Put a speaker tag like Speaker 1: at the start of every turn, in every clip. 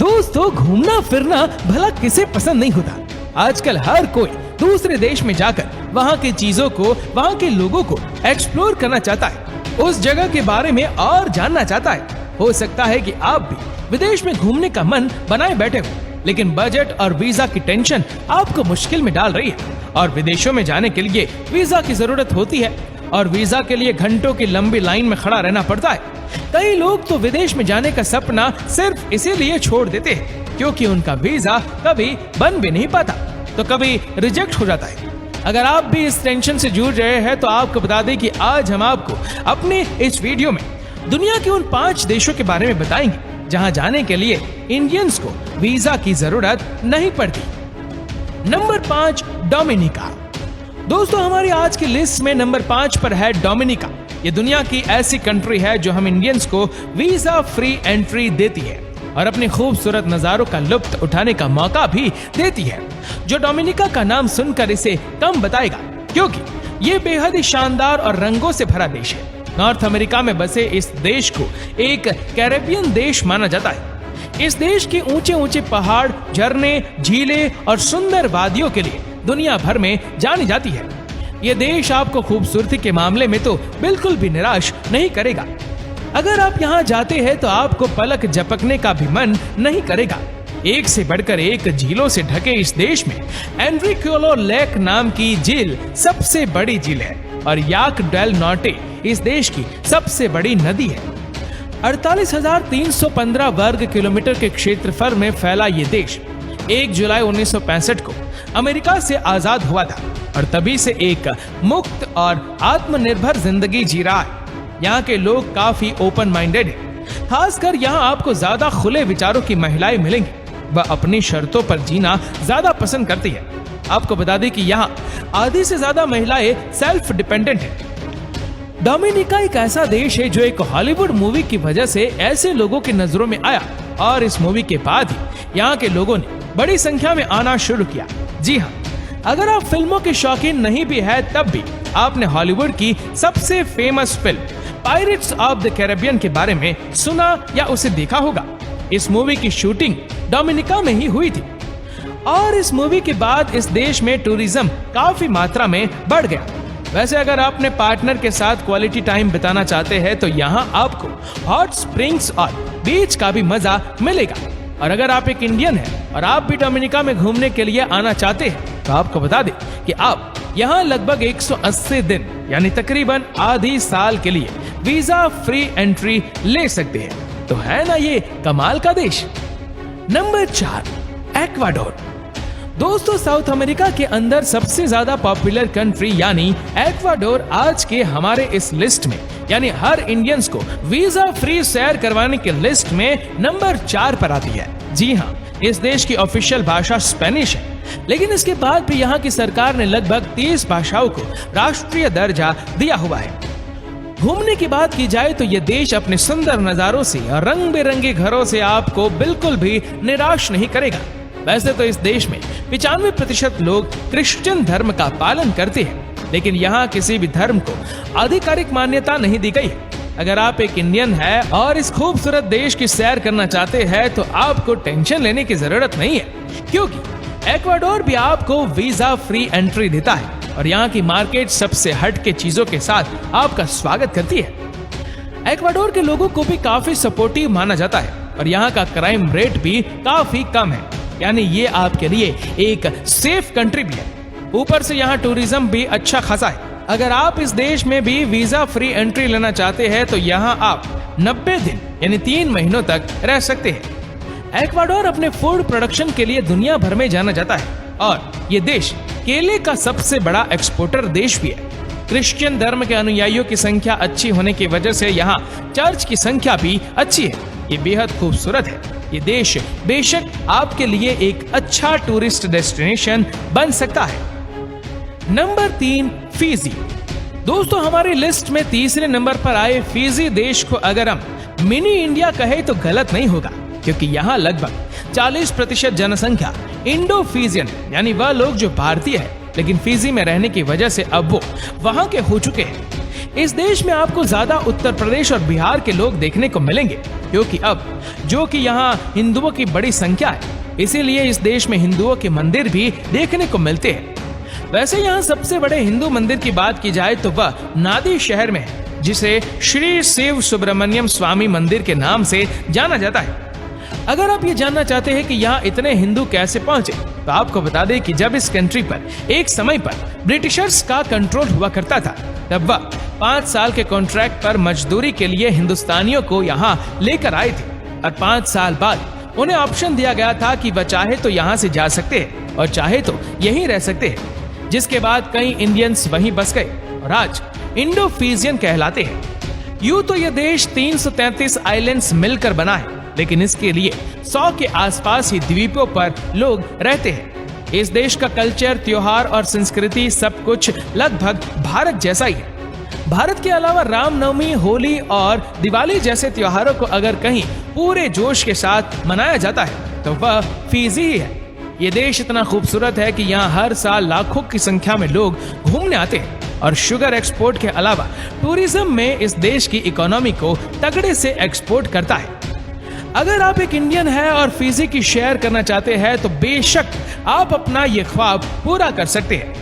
Speaker 1: दोस्तों, घूमना फिरना भला किसे पसंद नहीं होता। आजकल हर कोई दूसरे देश में जाकर वहाँ की चीजों को, वहाँ के लोगों को एक्सप्लोर करना चाहता है, उस जगह के बारे में और जानना चाहता है। हो सकता है कि आप भी विदेश में घूमने का मन बनाए बैठे हो, लेकिन बजट और वीजा की टेंशन आपको मुश्किल में डाल रही है। और विदेशों में जाने के लिए वीजा की जरूरत होती है और वीजा के लिए घंटों की लंबी लाइन में खड़ा रहना पड़ता है। कई लोग तो विदेश में जाने का सपना सिर्फ इसीलिए छोड़ देते हैं क्योंकि उनका वीजा कभी बन भी नहीं पाता, तो कभी रिजेक्ट हो जाता है। अगर आप भी इस टेंशन से जूझ रहे हैं तो आपको बता दें कि आज हम आपको अपने इस वीडियो में दुनिया के उन 5 देशों के बारे में बताएंगे जहां जाने के लिए इंडियंस को वीजा की जरूरत नहीं पड़ती। Number 5, Dominica. दोस्तों, हमारी आज की लिस्ट में नंबर 5 पर है डोमिनिका। ये दुनिया की ऐसी कंट्री है जो हम इंडियंस को वीजा फ्री एंट्री देती है और अपने खूबसूरत नजारों का लुत्फ उठाने का मौका भी देती है। जो डोमिनिका का नाम सुनकर इसे कम बताएगा, क्योंकि ये बेहद ही शानदार और रंगों से भरा देश है। नॉर्थ अमेरिका में बसे इस देश को एक कैरेबियन देश माना जाता है। इस देश के ऊंचे ऊंचे पहाड़, झरने, झीलें और सुंदर वादियों के लिए दुनिया भर में जानी जाती है। ये देश आपको खूबसूरती के मामले में तो बिल्कुल भी निराश नहीं करेगा। अगर आप यहाँ जाते हैं तो आपको पलक झपकने का भी मन नहीं करेगा। एक से बढ़कर एक झीलों से ढके इस देश में एनरिक्योलो लेक नाम की झील सबसे बड़ी झील है और याक डेल नॉर्टे इस देश की सबसे बड़ी नदी है। 48,315 वर्ग किलोमीटर के क्षेत्रफल में फैला ये देश 1 जुलाई 1965 को अमेरिका से आजाद हुआ था और तभी से एक मुक्त और आत्मनिर्भर जिंदगी जी रहा है। यहाँ के लोग काफी ओपन माइंडेड हैं। खासकर यहाँ आपको ज्यादा खुले विचारों की महिलाएं मिलेंगी। वह अपनी शर्तों पर जीना ज्यादा पसंद करती है। आपको बता दें कि यहाँ आधी से ज्यादा महिलाएं सेल्फ डिपेंडेंट हैं। डोमिनिका एक ऐसा देश है जो एक हॉलीवुड मूवी की वजह से ऐसे लोगों की नजरों में आया और इस मूवी के बाद ही यहाँ के लोगों ने बड़ी संख्या में आना शुरू किया। जी हाँ, अगर आप फिल्मों के शौकीन नहीं भी है तब भी आपने हॉलीवुड की सबसे famous film pirates of the Caribbean के बारे में सुना या उसे देखा होगा। इस मूवी की शूटिंग डोमिनिका में ही हुई थी और इस मूवी के बाद इस देश में टूरिज्म काफी मात्रा में बढ़ गया। वैसे अगर आप अपने पार्टनर के साथ क्वालिटी टाइम बिताना चाहते हैं तो यहाँ आपको हॉट स्प्रिंग्स और बीच का भी मजा मिलेगा। और अगर आप एक इंडियन हैं और आप भी डोमिनिका में घूमने के लिए आना चाहते हैं तो आपको बता दें कि आप यहाँ लगभग 180 दिन यानी तकरीबन आधी साल के लिए वीजा फ्री एंट्री ले सकते हैं। तो है ना ये कमाल का देश। Number 4, Ecuador. दोस्तों, साउथ अमेरिका के अंदर सबसे ज्यादा पॉपुलर कंट्री यानी एक्वाडोर आज के हमारे इस लिस्ट में यानी हर इंडियंस को वीजा फ्री सैर करवाने की लिस्ट में नंबर 4 पर आती है। जी हाँ, इस देश की ऑफिशियल भाषा स्पेनिश है, लेकिन इसके बाद भी यहाँ की सरकार ने लगभग 30 भाषाओं को राष्ट्रीय दर्जा दिया हुआ है। घूमने की बात की जाए तो ये देश अपने सुंदर नजारों से और रंग बिरंगे घरों से आपको बिल्कुल भी निराश नहीं करेगा। वैसे तो इस देश में 95% लोग क्रिश्चियन धर्म का पालन करते हैं, लेकिन यहाँ किसी भी धर्म को आधिकारिक मान्यता नहीं दी गई है। अगर आप एक इंडियन है और इस खूबसूरत देश की सैर करना चाहते हैं तो आपको टेंशन लेने की जरूरत नहीं है, क्योंकि एक्वाडोर भी आपको वीजा फ्री एंट्री देता है और यहाँ की मार्केट सबसे हट के चीजों के साथ आपका स्वागत करती है। एक्वाडोर के लोगों को भी काफी सपोर्टिव माना जाता है और यहाँ का क्राइम रेट भी काफी कम है, यानी ये आपके लिए एक सेफ कंट्री भी है। ऊपर से यहाँ टूरिज्म भी अच्छा खासा है। अगर आप इस देश में भी वीजा फ्री एंट्री लेना चाहते हैं तो यहाँ आप 90 दिन यानी 3 महीनों तक रह सकते हैं। एक्वाडोर अपने फूड प्रोडक्शन के लिए दुनिया भर में जाना जाता है और ये देश केले का सबसे बड़ा एक्सपोर्टर देश भी है। क्रिश्चियन धर्म के अनुयायियों की संख्या अच्छी होने की वजह से यहाँ चर्च की संख्या भी अच्छी है। ये बेहद खूबसूरत है। ये देश बेशक आपके लिए एक अच्छा टूरिस्ट डेस्टिनेशन बन सकता है। Number 3, Fiji. दोस्तों, हमारी लिस्ट में तीसरे नंबर पर आए फिजी देश को अगर हम मिनी इंडिया कहे तो गलत नहीं होगा, क्योंकि यहाँ लगभग 40% जनसंख्या इंडो फिजियन यानी वह लोग जो भारतीय है लेकिन फिजी में रहने की वजह से अब वो वहां के हो चुके हैं। इस देश में आपको ज्यादा उत्तर प्रदेश और बिहार के लोग देखने को मिलेंगे, क्योंकि अब जो कि यहाँ हिंदुओं की बड़ी संख्या है, इसीलिए इस देश में हिंदुओं के मंदिर भी देखने को मिलते हैं। वैसे यहाँ सबसे बड़े हिंदू मंदिर की बात की जाए तो वह नादी शहर में है, जिसे श्री शिव सुब्रमण्यम स्वामी मंदिर के नाम से जाना जाता है। अगर आप ये जानना चाहते हैं कि यहाँ इतने हिंदू कैसे पहुंचे, तो आपको बता दें कि जब इस कंट्री पर एक समय पर ब्रिटिशर्स का कंट्रोल हुआ करता था, तब वह 5 साल के कॉन्ट्रैक्ट पर मजदूरी के लिए हिंदुस्तानियों को यहाँ लेकर आए थे और 5 साल बाद उन्हें ऑप्शन दिया गया था कि वह चाहे तो यहाँ से जा सकते हैं और चाहे तो यहीं रह सकते हैं, जिसके बाद कई इंडियंस वहीं बस गए और आज इंडो फिजियन कहलाते हैं। यूं तो यह देश 333 आइलैंड्स मिलकर बना है, लेकिन इसके लिए 100 के आसपास ही द्वीपों पर लोग रहते हैं। इस देश का कल्चर, त्योहार और संस्कृति सब कुछ लगभग भारत जैसा ही है। भारत के अलावा रामनवमी, होली और दिवाली जैसे त्योहारों को अगर कहीं पूरे जोश के साथ मनाया जाता है तो वह फिजी ही है। ये देश इतना खूबसूरत है कि यहाँ हर साल लाखों की संख्या में लोग घूमने आते हैं और शुगर एक्सपोर्ट के अलावा टूरिज्म में इस देश की इकोनॉमी को तगड़े से एक्सपोर्ट करता है। अगर आप एक इंडियन हैं और फिजी की शेयर करना चाहते हैं तो बेशक आप अपना ये ख्वाब पूरा कर सकते हैं।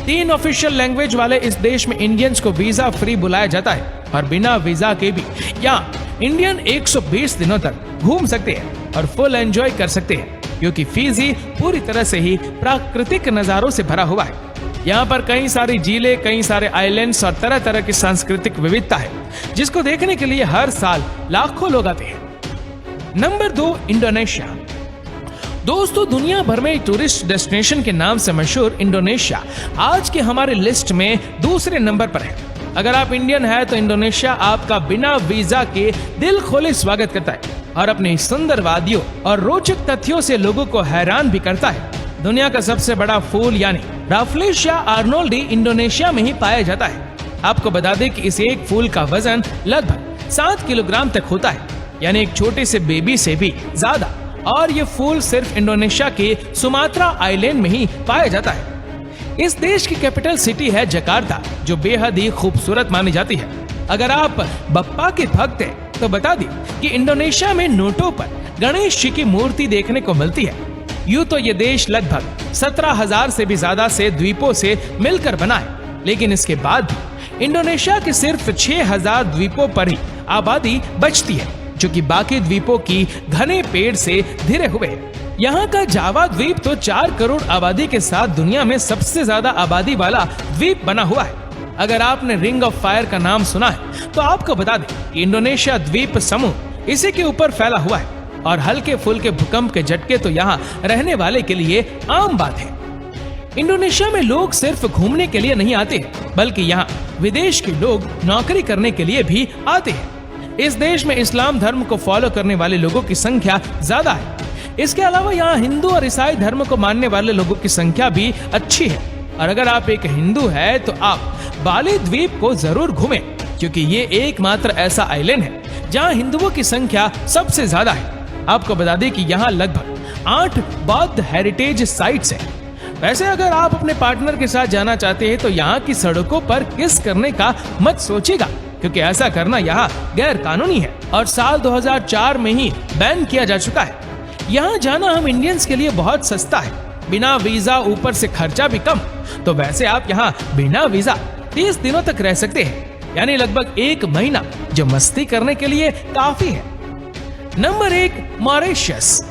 Speaker 1: 3 ऑफिशियल लैंग्वेज वाले इस देश में इंडियंस को वीजा फ्री बुलाया जाता है और बिना वीजा के भी यहाँ इंडियन 120 दिनों तक घूम सकते हैं और फुल एंजॉय कर सकते हैं, क्योंकि फिजी पूरी तरह से ही प्राकृतिक नजारों से भरा हुआ है। यहाँ पर कई सारी झीलें, कई सारे आइलैंड्स और तरह तरह की सांस्कृतिक विविधता है, जिसको देखने के लिए हर साल लाखों लोग आते हैं। Number 2, Indonesia. दोस्तों, दुनिया भर में टूरिस्ट डेस्टिनेशन के नाम से मशहूर इंडोनेशिया आज के हमारे लिस्ट में दूसरे नंबर पर है। अगर आप इंडियन हैं तो इंडोनेशिया आपका बिना वीजा के दिल खोले स्वागत करता है और अपनी सुंदर वादियों और रोचक तथ्यों से लोगों को हैरान भी करता है। दुनिया का सबसे बड़ा फूल यानी राफ्लेशिया आर्नोल्डी इंडोनेशिया में ही पाया जाता है। आपको बता दें कि इस एक फूल का वजन लगभग 7 किलोग्राम तक होता है, यानी एक छोटे से बेबी से भी ज्यादा, और ये फूल सिर्फ इंडोनेशिया के सुमात्रा आइलैंड में ही पाया जाता है। इस देश की कैपिटल सिटी है जकार्ता, जो बेहद ही खूबसूरत मानी जाती है। अगर आप बप्पा के भक्त हैं तो बता दें कि इंडोनेशिया में नोटों पर गणेश जी की मूर्ति देखने को मिलती है। यूं तो ये देश लगभग 17,000 से भी ज्यादा से द्वीपों से मिलकर बना है, लेकिन इसके बाद भी इंडोनेशिया के सिर्फ 6,000 द्वीपों पर ही आबादी बचती है, जो कि बाकी द्वीपों की घने पेड़ से घिरे हुए हैं। यहाँ का जावा द्वीप तो 4 करोड़ आबादी के साथ दुनिया में सबसे ज्यादा आबादी वाला द्वीप बना हुआ है। अगर आपने रिंग ऑफ फायर का नाम सुना है तो आपको बता दें कि इंडोनेशिया द्वीप समूह इसी के ऊपर फैला हुआ है और हल्के फुल्के भूकंप के झटके तो यहाँ रहने वाले के लिए आम बात है। इंडोनेशिया में लोग सिर्फ घूमने के लिए नहीं आते, बल्कि यहाँ विदेश के लोग नौकरी करने के लिए भी आते हैं। इस देश में इस्लाम धर्म को फॉलो करने वाले लोगों की संख्या ज्यादा है। इसके अलावा यहाँ हिंदू और ईसाई धर्म को मानने वाले लोगों की संख्या भी अच्छी है। और अगर आप एक हिंदू है तो आप बाली द्वीप को जरूर घूमें, क्योंकि ये एकमात्र ऐसा आइलैंड है जहाँ हिंदुओं की संख्या सबसे ज्यादा है। आपको बता दें कि यहाँ लगभग 8 बौद्ध हेरिटेज साइट्स हैं। वैसे अगर आप अपने पार्टनर के साथ जाना चाहते हैं तो यहाँ की सड़कों पर किस करने का मत सोचिएगा, क्योंकि ऐसा करना यहाँ गैर कानूनी है और साल 2004 में ही बैन किया जा चुका है। यहाँ जाना हम इंडियंस के लिए बहुत सस्ता है, बिना वीजा, ऊपर से खर्चा भी कम। तो वैसे आप यहाँ बिना वीजा 30 दिनों तक रह सकते हैं, यानी लगभग 1 महीना, जो मस्ती करने के लिए काफी है। Number 1, Mauritius.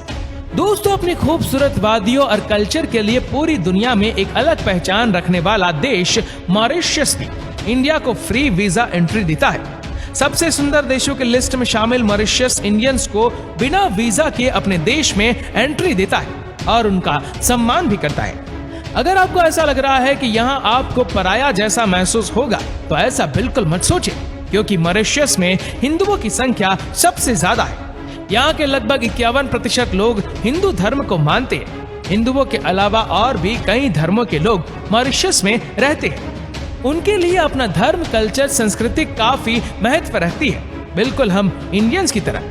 Speaker 1: दोस्तों, अपनी खूबसूरत वादियों और कल्चर के लिए पूरी दुनिया में एक अलग पहचान रखने वाला देश मॉरिशस भी इंडिया को फ्री वीजा एंट्री देता है। सबसे सुंदर देशों की लिस्ट में शामिल मॉरिशस इंडियंस को बिना वीजा के अपने देश में एंट्री देता है और उनका सम्मान भी करता है। अगर आपको ऐसा लग रहा है कि यहाँ आपको पराया जैसा महसूस होगा तो ऐसा बिल्कुल मत सोचें, क्योंकि मॉरिशस में हिंदुओं की संख्या सबसे ज्यादा है। यहाँ के लगभग 51% लोग हिंदू धर्म को मानते हैं। हिंदुओं के अलावा और भी कई धर्मों के लोग मॉरिशस में रहते हैं। उनके लिए अपना धर्म, कल्चर, संस्कृति काफी महत्व रखती है, बिल्कुल हम इंडियंस की तरह।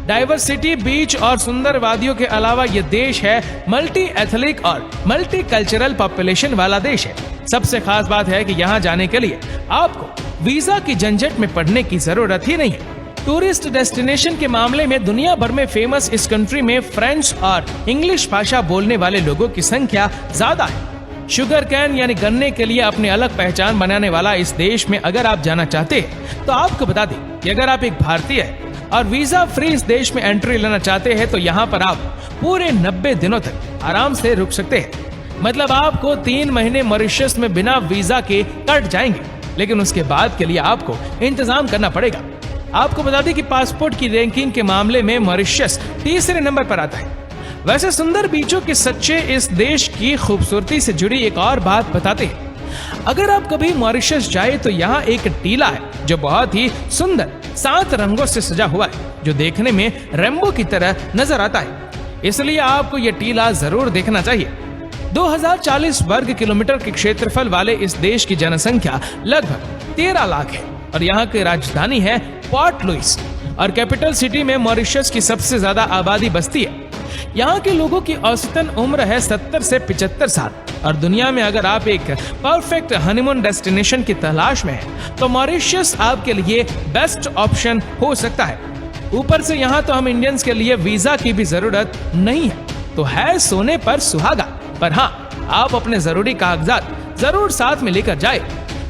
Speaker 1: डाइवर्सिटी, बीच और सुंदर वादियों के अलावा ये देश है मल्टी एथनिक और मल्टी कल्चरल पॉपुलेशन वाला देश है। सबसे खास बात है कि यहाँ जाने के लिए आपको वीजा की झंझट में पड़ने की जरूरत ही नहीं है। टूरिस्ट डेस्टिनेशन के मामले में दुनिया भर में फेमस इस कंट्री में फ्रेंच और इंग्लिश भाषा बोलने वाले लोगों की संख्या ज्यादा है। शुगर कैन यानी गन्ने के लिए अपनी अलग पहचान बनाने वाला इस देश में अगर आप जाना चाहते हैं तो आपको बता दें कि अगर आप एक भारतीय हैं और वीजा फ्री इस देश में एंट्री लेना चाहते हैं तो यहाँ पर आप पूरे 90 दिनों तक आराम से रुक सकते हैं। मतलब आपको 3 महीने मॉरिशस में बिना वीजा के कट जाएंगे, लेकिन उसके बाद के लिए आपको इंतजाम करना पड़ेगा। आपको बता दें कि पासपोर्ट की रैंकिंग के मामले में मॉरिशस तीसरे नंबर पर आता है। वैसे सुंदर बीचों के सच्चे इस देश की खूबसूरती से जुड़ी एक और बात बताते हैं। अगर आप कभी मॉरिशस जाए तो यहाँ एक टीला है जो बहुत ही सुंदर 7 रंगों से सजा हुआ है, जो देखने में रेनबो की तरह नजर आता है। इसलिए आपको यह टीला जरूर देखना चाहिए। 2040 वर्ग किलोमीटर के क्षेत्रफल वाले इस देश की जनसंख्या लगभग 13 लाख है और यहाँ की राजधानी है पोर्ट लुइस और कैपिटल सिटी में मॉरिशस की सबसे ज्यादा आबादी बसती है। यहाँ के लोगों की औसतन उम्र है 70 से 75 साल और दुनिया में अगर आप एक परफेक्ट हनीमून डेस्टिनेशन की तलाश में हैं तो मॉरिशस आपके लिए बेस्ट ऑप्शन हो सकता है। ऊपर से यहाँ तो हम इंडियंस के लिए वीजा की भी जरूरत नहीं है, तो है सोने पर सुहागा। पर हाँ, आप अपने जरूरी कागजात जरूर साथ में लेकर जाए।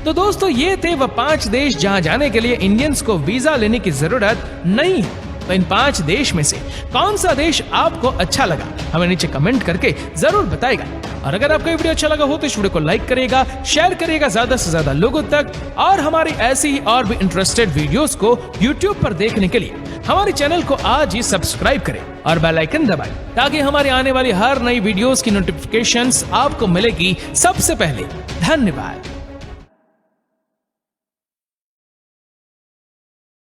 Speaker 1: तो दोस्तों, ये थे वह 5 देश जहाँ जाने के लिए इंडियंस को वीजा लेने की जरूरत नहीं है। तो इन 5 देश में से कौन सा देश आपको अच्छा लगा हमें नीचे कमेंट करके जरूर बताएगा। और अगर आपको ये वीडियो अच्छा लगा हो तो इस वीडियो को लाइक करिएगा, शेयर करिएगा ज्यादा से ज्यादा लोगों तक, और हमारी ऐसी ही और भी इंटरेस्टेड वीडियोस को YouTube पर देखने के लिए हमारे चैनल को आज ही सब्सक्राइब करें और बेल आइकन दबाएं ताकि हमारी आने वाली हर नई वीडियोस की नोटिफिकेशंस आपको मिलेगी सबसे पहले। धन्यवाद।